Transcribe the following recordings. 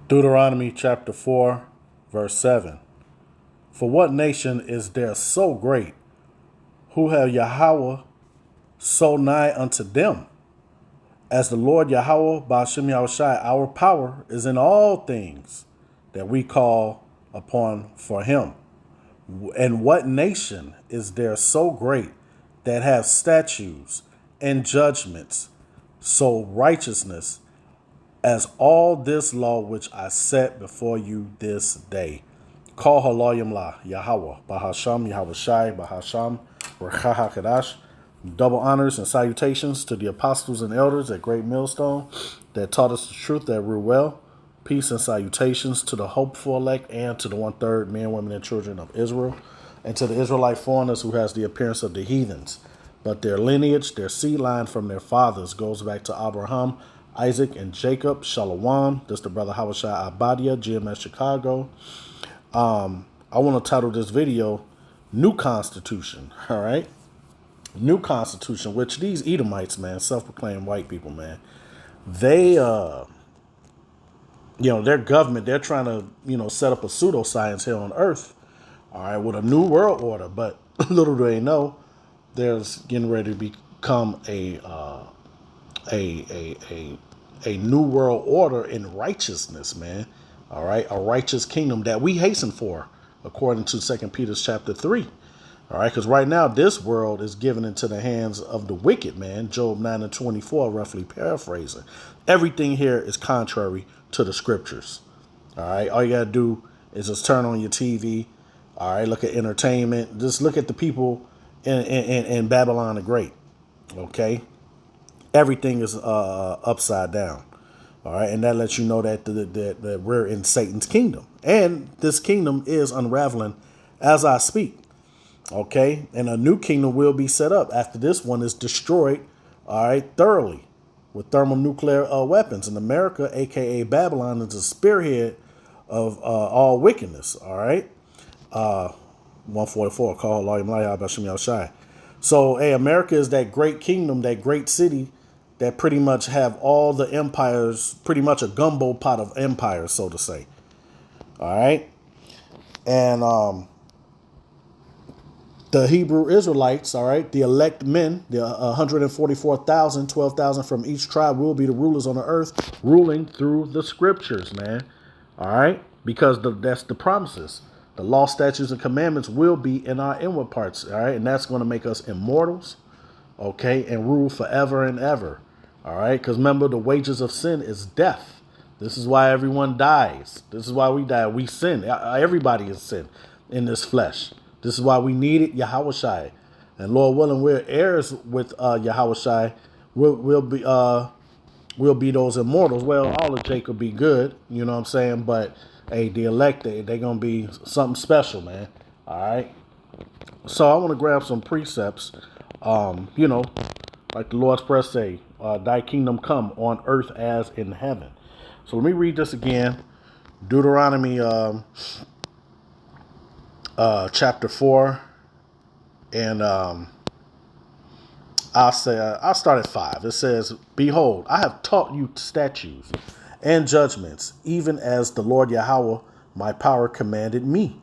Deuteronomy chapter 4, verse 7. For what nation is there so great, who have Yahweh so nigh unto them? As the Lord Yahweh, Ba'ashem Yahushai, our power is in all things that we call upon for him. And what nation is there so great that have statutes and judgments, so righteousness as all this law which I set before you this day? Call Halayim La, Yahweh, Bahasham, Yahushai, Bahasham, Rechaha Kadash. Double honors and salutations to the apostles and elders at Great Millstone that taught us the truth that rule well. Peace and salutations to the hopeful elect and to the 1/3 men, women, and children of Israel, and to the Israelite foreigners who has the appearance of the heathens. But their lineage, their seed line from their fathers goes back to Abraham, Isaac, and Jacob. Shalom. This is the brother Hawashai Abadia, GMS Chicago. I want to title this video, New Constitution. All right. New Constitution, which these Edomites, man, self-proclaimed white people, man, they, their government, they're trying to, set up a pseudoscience here on earth, all right, with a new world order. But little do they know, there's getting ready to become a new world order in righteousness, man. All right, a righteous kingdom that we hasten for, according to 2 Peter chapter 3. All right, because right now this world is given into the hands of the wicked, man. Job 9:24, roughly paraphrasing. Everything here is contrary to the scriptures. All right, all you got to do is just turn on your TV. All right, look at entertainment. Just look at the people in Babylon the Great. Okay, everything is upside down. All right, and that lets you know that we're in Satan's kingdom. And this kingdom is unraveling as I speak. Okay, and a new kingdom will be set up after this one is destroyed, all right, thoroughly with thermonuclear weapons. And America, aka Babylon, is the spearhead of all wickedness. All right, 144. Call Layim Laya Bashim Yahushai. So, hey, America is that great kingdom, that great city that pretty much have all the empires, pretty much a gumbo pot of empires, so to say. All right, and the Hebrew Israelites, all right, the elect men, the 144,000, 12,000 from each tribe will be the rulers on the earth, ruling through the scriptures, man. All right, because that's the promises. The law, statutes, and commandments will be in our inward parts, all right, and that's going to make us immortals, okay, and rule forever and ever, all right, because remember, the wages of sin is death. This is why everyone dies. This is why we die. We sin. Everybody is sin in this flesh. This is why we needed Yahushai, and Lord willing, we're heirs with Yahushai. We'll be those immortals. Well, all of Jacob be good, you know what I'm saying. But hey, the elect, they're gonna be something special, man. All right. So I want to grab some precepts, like the Lord's Prayer say, "Thy kingdom come on earth as in heaven." So let me read this again, Deuteronomy. Chapter 4, and I'll start at 5. It says, "Behold, I have taught you statutes and judgments, even as the Lord Yahweh my power commanded me,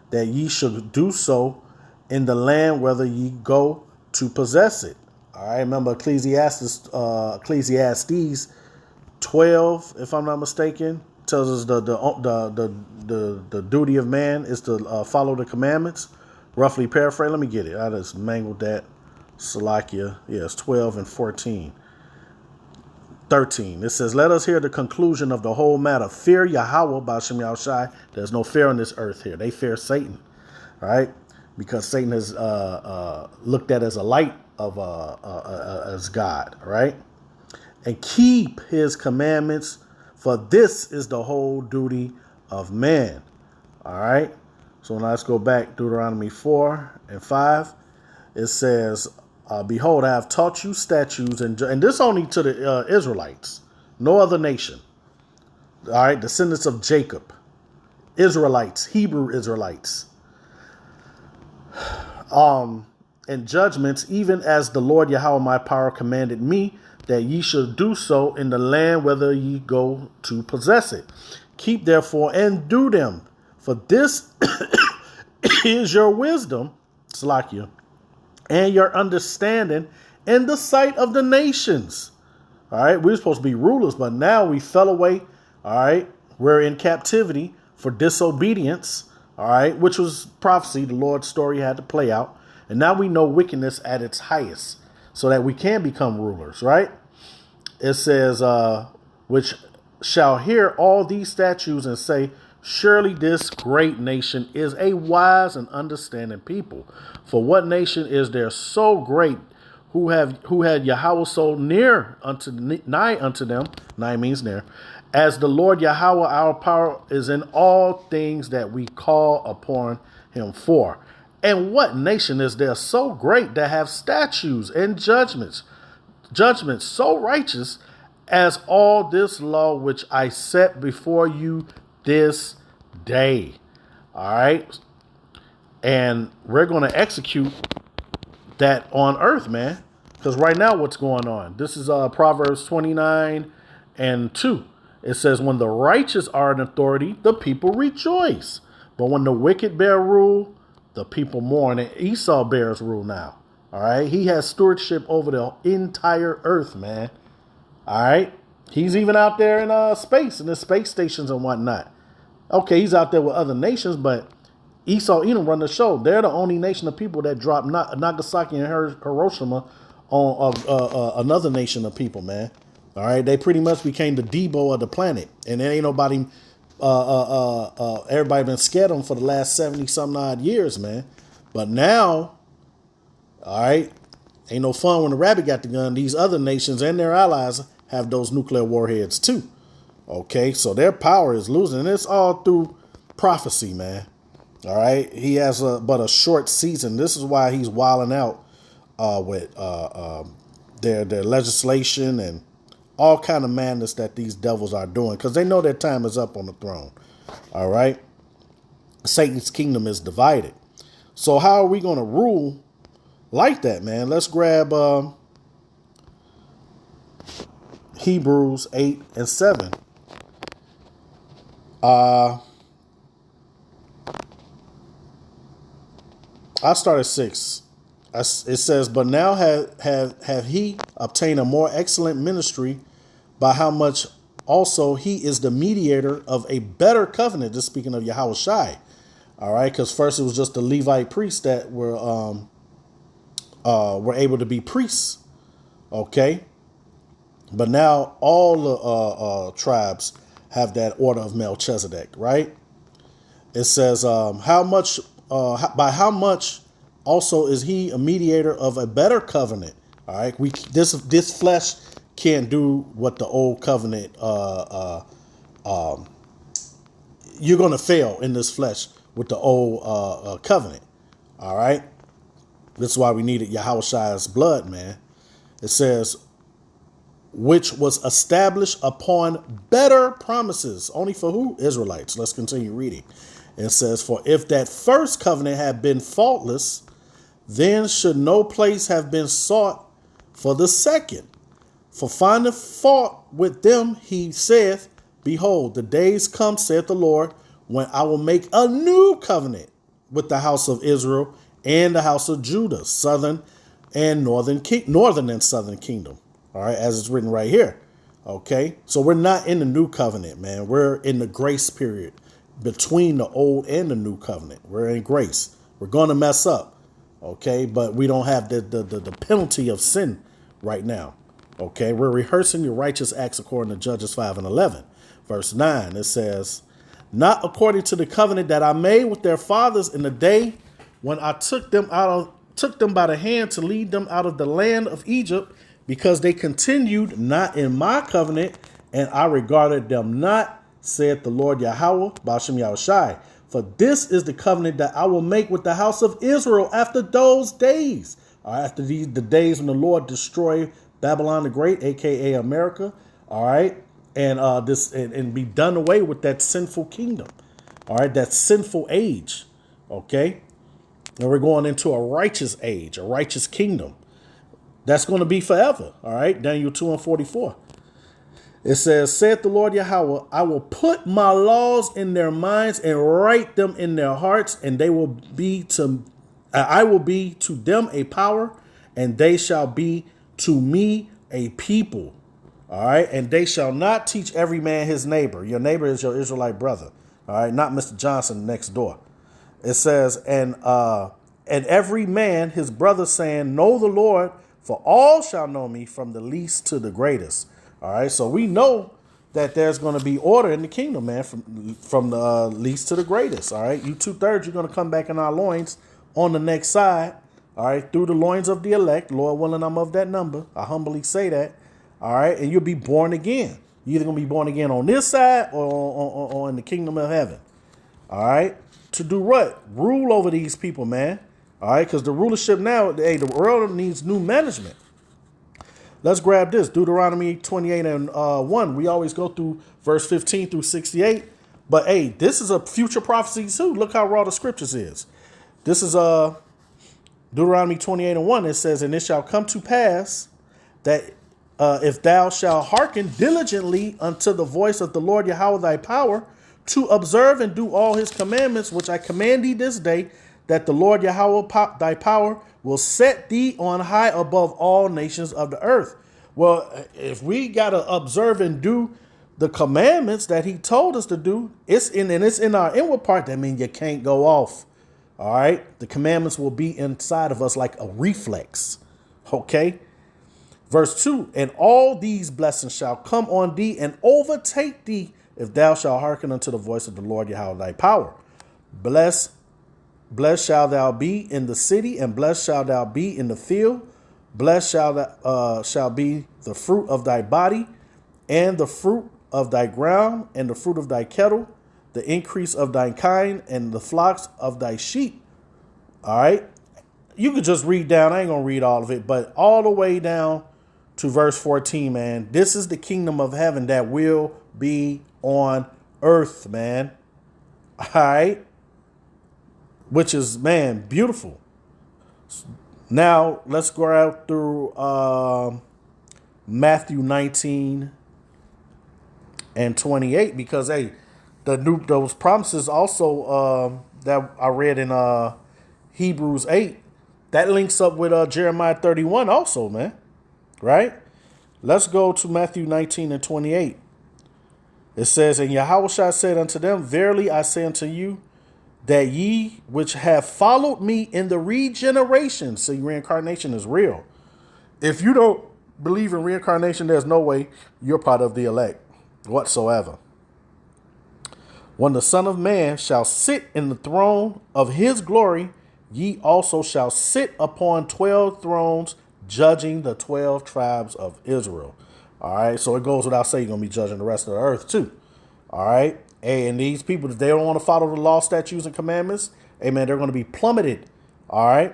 that ye should do so in the land whether ye go to possess it." All right, remember Ecclesiastes 12, if I'm not mistaken, tells us the duty of man is to follow the commandments. Roughly paraphrase. Let me get it. I just mangled that. Salakia. Yes, 12 and 14. 13. It says, "Let us hear the conclusion of the whole matter. Fear Yahweh, Ba'ashem Yahushai." There's no fear on this earth here. They fear Satan. All right? Because Satan is looked at as a light of as God. All right? "And keep his commandments, for this is the whole duty of man." All right. So now let's go back. Deuteronomy 4 and 5. It says, "Behold, I have taught you statutes," and this only to the Israelites, no other nation. All right. Descendants of Jacob, Israelites, Hebrew Israelites. "And judgments, even as the Lord Yahweh my power commanded me, that ye should do so in the land whether ye go to possess it. Keep therefore and do them, for this is your wisdom, Salakia, and your understanding in the sight of the nations. All right, we're supposed to be rulers, but now we fell away. All right, we're in captivity for disobedience. All right, which was prophecy. The Lord's story had to play out. And now we know wickedness at its highest so that we can become rulers, right? It says, which shall hear all these statutes and say, surely this great nation is a wise and understanding people. For what nation is there so great who had Yahweh so nigh unto them, nigh means near, as the Lord Yahweh our power is in all things that we call upon him for. And what nation is there so great that have statutes and judgments so righteous as all this law which I set before you this day? All right. And we're going to execute that on earth, man. Because right now, what's going on? This is Proverbs 29:2. It says, when the righteous are in authority, the people rejoice. But when the wicked bear rule, the people mourn. And Esau bears rule now. All right. He has stewardship over the entire earth, man. All right. He's even out there in space, in the space stations and whatnot. Okay, he's out there with other nations, but Esau, Edom run the show. They're the only nation of people that dropped Nagasaki and Hiroshima on another nation of people, man. All right, they pretty much became the Debo of the planet, and there ain't nobody. Everybody been scared of them for the last 70-something odd years, man. But now, all right, ain't no fun when the rabbit got the gun. These other nations and their allies have those nuclear warheads too. Okay, so their power is losing, and it's all through prophecy, man. All right, he has but a short season. This is why he's wilding out with their legislation and all kind of madness that these devils are doing, because they know their time is up on the throne. All right, Satan's kingdom is divided. So how are we going to rule like that, man? Let's grab Hebrews 8:7. I start at 6. It says, but now have he obtained a more excellent ministry, by how much also he is the mediator of a better covenant. Just speaking of Yahweh Shai. All right, because first it was just the Levite priests that were able to be priests. Okay, but now all the tribes have that order of Melchizedek. Right? It says, how much also is he a mediator of a better covenant. All right, this flesh can't do what the old covenant. You're going to fail in this flesh with the old covenant. All right, this is why we needed Yahweh Shai's blood, man. It says, which was established upon better promises, only for who? Israelites. Let's continue reading. It says, for if that first covenant had been faultless, then should no place have been sought for the second. For finding fault with them, he saith, behold, the days come, saith the Lord, when I will make a new covenant with the house of Israel and the house of Judah, southern and northern and southern kingdom. All right, as it's written right here. Okay, so we're not in the new covenant, man. We're in the grace period between the old and the new covenant. We're in grace. We're going to mess up. Okay, but we don't have the penalty of sin right now. Okay, we're rehearsing your righteous acts according to Judges 5:11. Verse 9, it says, not according to the covenant that I made with their fathers in the day when I took them by the hand to lead them out of the land of Egypt, because they continued not in my covenant, and I regarded them not, saith the Lord Yahweh, Ba'ashem Yahushai. For this is the covenant that I will make with the house of Israel after those days. After the days when the Lord destroyed Babylon the Great, aka America. All right. And be done away with that sinful kingdom. All right. That sinful age. Okay. And we're going into a righteous age, a righteous kingdom. That's going to be forever. All right. Daniel 2:44. It says, saith the Lord Yahweh, I will put my laws in their minds and write them in their hearts, and they will be to, I will be to them a power, and they shall be to me a people. All right. And they shall not teach every man his neighbor. Your neighbor is your Israelite brother. All right. Not Mr. Johnson next door. It says, and every man his brother, saying, know the Lord, for all shall know me, from the least to the greatest. All right. So we know that there's going to be order in the kingdom, man, from the least to the greatest. All right. You 2/3, you're going to come back in our loins on the next side. All right. Through the loins of the elect. Lord willing, I'm of that number. I humbly say that. All right. And you'll be born again. You're either going to be born again on this side or in the kingdom of heaven. All right. To do what? Rule over these people, man. All right. Because the rulership now, hey, the world needs new management. Let's grab this. Deuteronomy 28 and 1. We always go through verse 15 through 68. But hey, this is a future prophecy too. Look how raw the scriptures is. This is Deuteronomy 28 and 1. It says, and it shall come to pass that if thou shalt hearken diligently unto the voice of the Lord Yahweh thy power, to observe and do all his commandments, which I command thee this day, that the Lord Yahweh thy power will set thee on high above all nations of the earth. Well, if we got to observe and do the commandments that he told us to do, it's in our inward part. That means you can't go off. All right. The commandments will be inside of us like a reflex. Okay. Verse 2, and all these blessings shall come on thee and overtake thee if thou shalt hearken unto the voice of the Lord Yahweh thy power. Blessed shall thou be in the city, and blessed shall thou be in the field. Blessed shall be the fruit of thy body, and the fruit of thy ground, and the fruit of thy cattle, the increase of thy kind, and the flocks of thy sheep. All right. You could just read down. I ain't going to read all of it, but all the way down to verse 14, man. This is the kingdom of heaven that will be on earth, man. All right. Which is, man, beautiful. Now, let's go out through Matthew 19 and 28, because, hey, those promises also that I read in Hebrews 8, that links up with Jeremiah 31 also, man. Right? Let's go to Matthew 19 and 28. It says, and Yahweh said unto them, verily I say unto you, that ye which have followed me in the regeneration, see, reincarnation is real. If you don't believe in reincarnation, there's no way you're part of the elect whatsoever. When the Son of Man shall sit in the throne of his glory, ye also shall sit upon 12 thrones, judging the 12 tribes of Israel. All right. So it goes without saying, you're going to be judging the rest of the earth too. All right. And these people, if they don't want to follow the law, statutes, and commandments, amen, they're going to be plummeted. All right.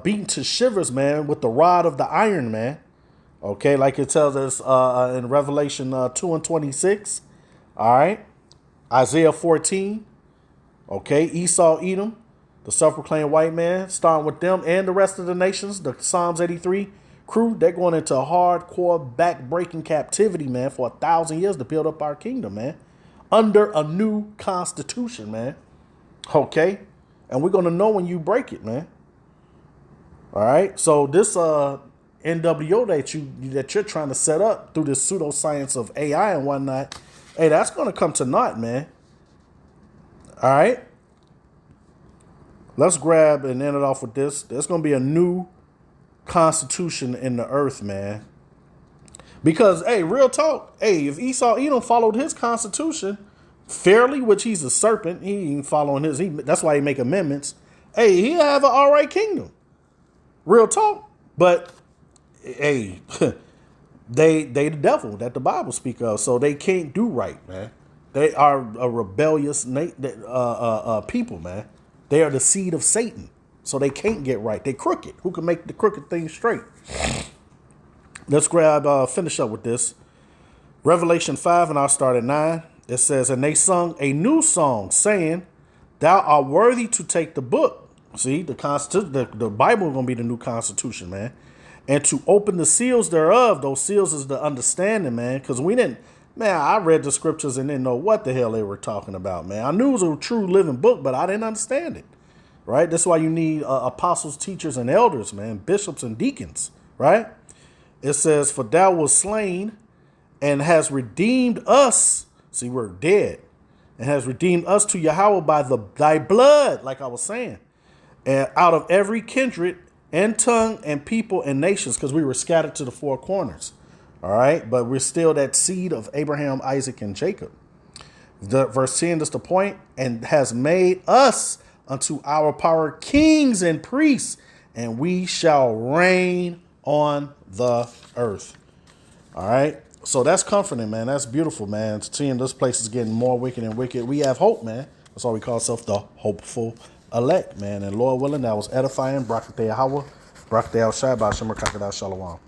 Beaten to shivers, man, with the rod of the iron, man. Okay. Like it tells us in Revelation 2 and 26. All right. Isaiah 14. Okay. Esau, Edom, the self-proclaimed white man, starting with them and the rest of the nations, the Psalms 83 crew, they're going into hardcore back-breaking captivity, man, for 1,000 years to build up our kingdom, man, under a new constitution, man. Okay? And we're going to know when you break it, man. All right? So this NWO that you're trying to set up through this pseudoscience of AI and whatnot, hey, that's going to come to naught, man. All right? Let's grab and end it off with this. There's going to be a new constitution in the earth, man. Because, hey, real talk, hey, if Esau Edom followed his constitution fairly, which he's a serpent, he ain't following his, that's why he make amendments. Hey, he'll have an all right kingdom. Real talk. But, hey, they the devil that the Bible speak of, so they can't do right, man. They are a rebellious people, man. They are the seed of Satan. So they can't get right. They crooked. Who can make the crooked thing straight? Let's finish up with this. Revelation 5, and I'll start at 9. It says, and they sung a new song, saying, thou art worthy to take the book. See, the Bible is going to be the new constitution, man. and to open the seals thereof. Those seals is the understanding, man, because we didn't, man, I read the scriptures and didn't know what the hell they were talking about, man. I knew it was a true living book, but I didn't understand it, right? That's why you need apostles, teachers, and elders, man, bishops and deacons, right? It says, for thou was slain and has redeemed us. See, we're dead. And has redeemed us to Yahweh by thy blood, like I was saying, and out of every kindred and tongue and people and nations, because we were scattered to the four corners. All right. But we're still that seed of Abraham, Isaac, and Jacob. Verse 10 is the point, and has made us unto our power kings and priests, and we shall reign on the earth. All right. So that's comforting, man. That's beautiful, man. Seeing this place is getting more wicked and wicked. We have hope, man. That's why we call ourselves the hopeful elect, man. And Lord willing, that was edifying. Barak Atah Yahweh, Barak Atah El Shai, Ba'ashem Rakakadal Shalom.